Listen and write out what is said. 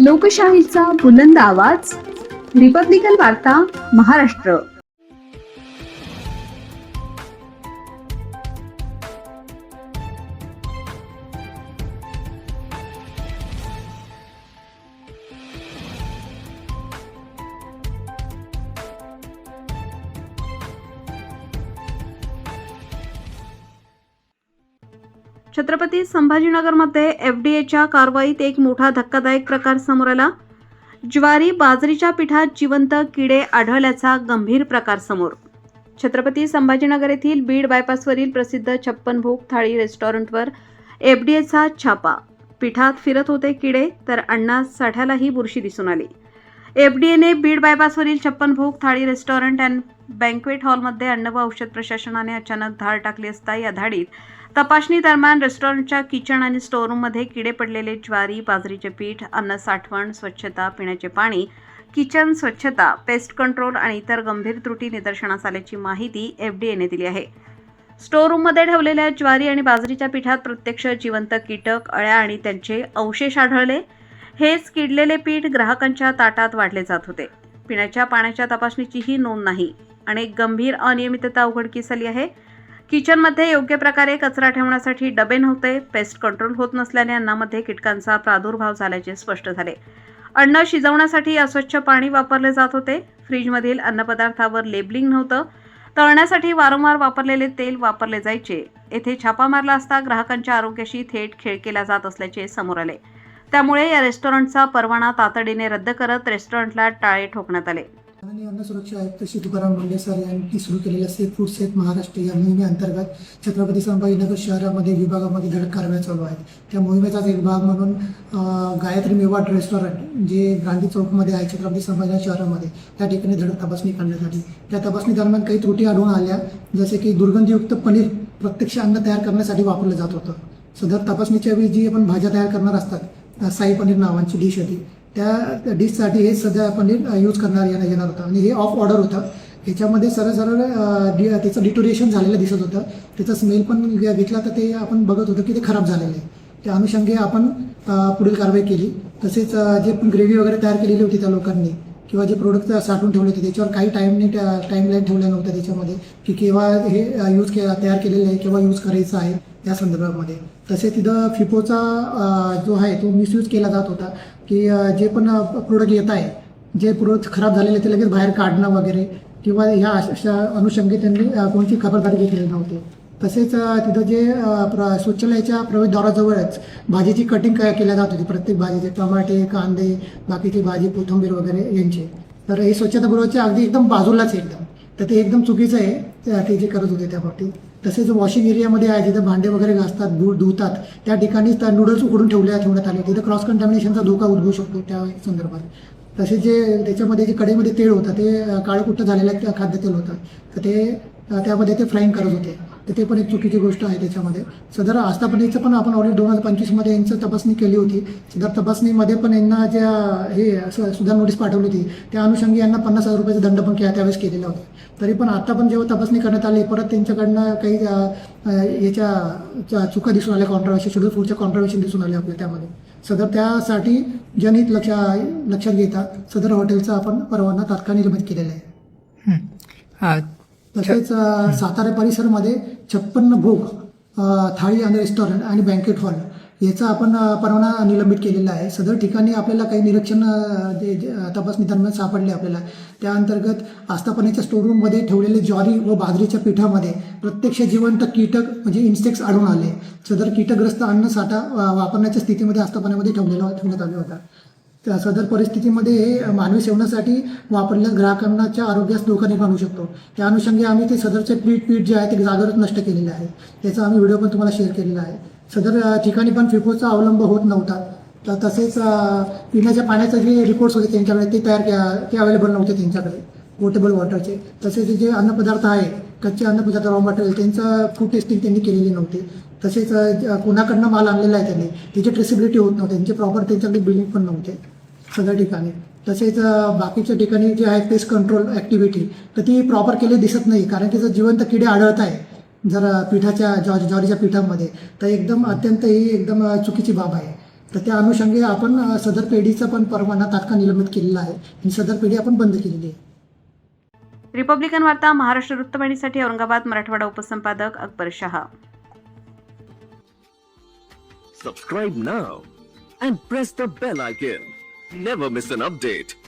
लोकशाहीचा बुलंद आवाज, रिपब्लिकन वार्ता, महाराष्ट्र. छत्रपती संभाजीनगरमध्ये एफडीएच्या कारवाईत एक मोठा धक्कादायक प्रकार समोर आला. ज्वारी बाजरीच्या पिठात जिवंत किडे आढळल्याचा गंभीर प्रकार समोर. छत्रपती संभाजीनगर येथील बीड बायपासवरील प्रसिद्ध 56 भोग थाळी रेस्टॉरंटवर एफडीएचा छापा. पिठात फिरत होते किडे, तर अन्न साठ्यालाही बुरशी दिसून आली. एफडीएने बीड बायपासवरील 56 भोग थाळी रेस्टॉरंट अँड बँक्वेट हॉलमध्ये अन्न व औषध प्रशासनाने अचानक धाड टाकली असता या धाडीत तपासणी दरम्यान रेस्टॉरंटच्या किचन आणि स्टोअररूममध्ये किडे पडलेले ज्वारी, बाजरीचे पीठ, अन्न साठवण, स्वच्छता, पिण्याचे पाणी, किचन स्वच्छता, पेस्ट कंट्रोल आणि इतर गंभीर त्रुटी निदर्शनास आल्याची माहिती एफडीएने दिली आहे. स्टोअररूममध्ये ठेवलेल्या ज्वारी आणि बाजरीच्या पिठात प्रत्यक्ष जिवंत कीटक, अळ्या आणि त्यांचे अवशेष आढळले. हेच किडलेले पीठ ग्राहकांच्या ताटात वाढले जात होते. पिण्याच्या पाण्याच्या तपासणीचीही नोंद नाही. अनेक गंभीर अनियमितता उघडकीस आली आहे. किचनमध्ये योग्य प्रकारे कचरा ठेवण्यासाठी डबे नव्हते. पेस्ट कंट्रोल होत नसल्याने अन्नामध्ये कीटकांचा प्रादुर्भाव झाल्याचे स्पष्ट झाले. अन्न शिजवण्यासाठी अस्वच्छ पाणी वापरले जात होते. फ्रीजमधील अन्नपदार्थावर लेबलिंग नव्हतं. तळण्यासाठी वारंवार वापरलेले तेल वापरले जायचे. येथे छापा मारला असता ग्राहकांच्या आरोग्याशी थेट खेळ केला जात असल्याचे समोर आले. त्यामुळे या रेस्टॉरंटचा परवाना तातडीने रद्द करत रेस्टॉरंटला टाळे ठोकण्यात आले. माननीय अन्न सुरक्षा आयुक्त श्री तुकाराम मुंढे सर यांनी सुरू केलेल्या सेफ फूड सेफ महाराष्ट्र या मोहिमेअंतर्गत छत्रपती संभाजीनगर शहरामध्ये विभागामध्ये धडक कारवाया चालू आहेत. त्या मोहिमेचाच एक भाग म्हणून गायत्री मेवाड रेस्टॉरंट जे गांधी चौकमध्ये आहे छत्रपती संभाजीनगर शहरामध्ये, त्या ठिकाणी धडक तपासणी करण्यासाठी त्या तपासणी दरम्यान काही त्रुटी आढळून आल्या. जसे की दुर्गंधीयुक्त पनीर प्रत्यक्ष अन्न तयार करण्यासाठी वापरलं जात होतं. सदर तपासणीच्या वेळी जी आपण भाज्या तयार करणार असतात, साई पनीर नावाची डिश होती, त्या डिशसाठी हे सध्या पनीर यूज येणार होतं आणि हे ऑफ ऑर्डर होतं. ह्याच्यामध्ये सरळ त्याचं डिटोरिएशन झालेलं दिसत होतं. त्याचा स्मेल पण घेतला तर ते आपण बघत होतो की ते खराब झालेलं आहे. त्या अनुषंगे आपण पुढील कारवाई केली. तसेच जे पण ग्रेव्ही वगैरे तयार केलेली होती त्या लोकांनी किंवा जे प्रोडक्ट साठवून ठेवले होते त्याच्यावर काही टाईमलाईन ठेवलं नव्हतं त्याच्यामध्ये की केव्हा हे तयार केलेलं आहे, केव्हा यूज करायचं आहे या संदर्भामध्ये. तसेच तिथं फिफोचा जो आहे तो मिसयूज केला जात होता की जे पण प्रोडक्ट येत आहे, जे प्रोडक्ट खराब झालेले ते लगेच बाहेर काढणं वगैरे किंवा ह्या अशा अनुषंगे त्यांनी कोणती खबरदारी घेतलेली नव्हती. तसेच तिथं जे शौचालयाच्या प्रवेशद्वाराजवळच भाजीची कटिंग केल्या जात होती. प्रत्येक भाजीचे टमाटे, कांदे, बाकीची भाजी, कोथिंबीर वगैरे यांचे. तर हे स्वच्छतागृहाच्या अगदी एकदम बाजूलाच एकदम, तर ते एकदम चुकीचं आहे ते जे करत होते त्या बाबतीत. तसेच वॉशिंग एरियामध्ये आहे जिथं भांडे वगैरे घासतात, धुतात, त्या ठिकाणी नूडल्स उकडून ठेवण्यात आले. तिथं क्रॉस कंटॅमिनेशनचा धोका उद्भवू शकतो त्या संदर्भात. तसेच जे त्याच्यामध्ये जे कढईमध्ये तेल होतं ते काळकुट्ट झालेलं खाद्यतेल होतं, तर ते त्यामध्ये ते फ्राईंग करत होते. तर ते पण एक चुकीची गोष्ट आहे त्याच्यामध्ये. सदर आस्थापनेचं पण आपण ऑलरेडी 2025मध्ये यांचं तपासणी केली होती. सदर तपासणीमध्ये पण यांना ज्या हे सुधार नोटीस पाठवली होती त्या अनुषंगी यांना 50,000 रुपयाचा दंड पण त्यावेळेस केलेला होता. तरी पण आता पण जेव्हा तपासणी करण्यात आली परत त्यांच्याकडनं काही याच्या चुका दिसून आल्या, कॉन्ट्राव्हर्सी, शेड्यूल फूडच्या कॉन्ट्राव्हर्सी दिसून आल्या आपल्या त्यामध्ये. सदर त्यासाठी जनहित लक्षात घेता सदर हॉटेलचा आपण परवाना तात्काळ निलंबित केलेला आहे. तसेच सातारा परिसरामध्ये 56 भोग थाळी आणि रेस्टॉरंट आणि बँकेट हॉल याचा आपण परवाना निलंबित केलेला आहे. सदर ठिकाणी आपल्याला काही निरीक्षण तपासणी दरम्यान सापडले आपल्याला. त्या अंतर्गत आस्थापनेच्या स्टोअररूममध्ये ठेवलेले ज्वारी व बाजरीच्या पिठामध्ये प्रत्यक्ष जिवंत कीटक म्हणजे इन्सेक्ट्स आढळून आले. सदर कीटकग्रस्त अन्न साठा वापरण्याच्या स्थितीमध्ये आस्थापनेमध्ये ठेवण्यात आले होता. त्या सदर परिस्थितीमध्ये हे मानवी सेवनासाठी वापरलेल्या ग्राहकांच्या आरोग्यास धोका निर्माण होऊ शकतो. त्या अनुषंगी आम्ही ते सदरचे पीठ जे आहे ते जागेवरच नष्ट केलेले आहे. त्याचा आम्ही व्हिडिओ पण तुम्हाला शेअर केलेला आहे. सदर ठिकाणी पण फिफोचा अवलंब होत नव्हता. तसेच पिण्याच्या पाण्याचे जे रिपोर्ट्स होते त्यांच्याकडे ते अवेलेबल नव्हते त्यांच्याकडे, पोर्टेबल वॉटरचे. तसेच जे अन्नपदार्थ आहे, कच्चे अन्नपदार्थ, रॉ मटेरियल, त्यांचं फूड टेस्टिंग त्यांनी केलेली नव्हती. तसेच कोणाकडनं माल आणलेला आहे त्यांनी त्याची ट्रेसिबिलिटी होत नव्हती, त्यांचे प्रॉपर त्यांच्याकडे बिलिंग पण नव्हते सगळ्या ठिकाणी. तसेच बाकीच्या ठिकाणी जे आहे पेस्ट कंट्रोल ॲक्टिव्हिटी तर ती प्रॉपर केली दिसत नाही, कारण की जर जिवंत किडे आढळत आहे जर पिठाच्या ज्वारीच्या पिठामध्ये तर एकदम अत्यंत ही एकदम चुकीची बाब आहे. तर त्या अनुषंगे आपण सदर पेढीचा पण परवाना तात्काळ निलंबित केलेला आहे आणि सदर पेढी आपण बंद केलेली आहे. रिपब्लिकन वार्ता Maharashtra वृत्तवाहिनीसाठी Aurangabad Marathwada उपसंपादक Akbar Shah. Subscribe now and press the bell icon. Never miss an update.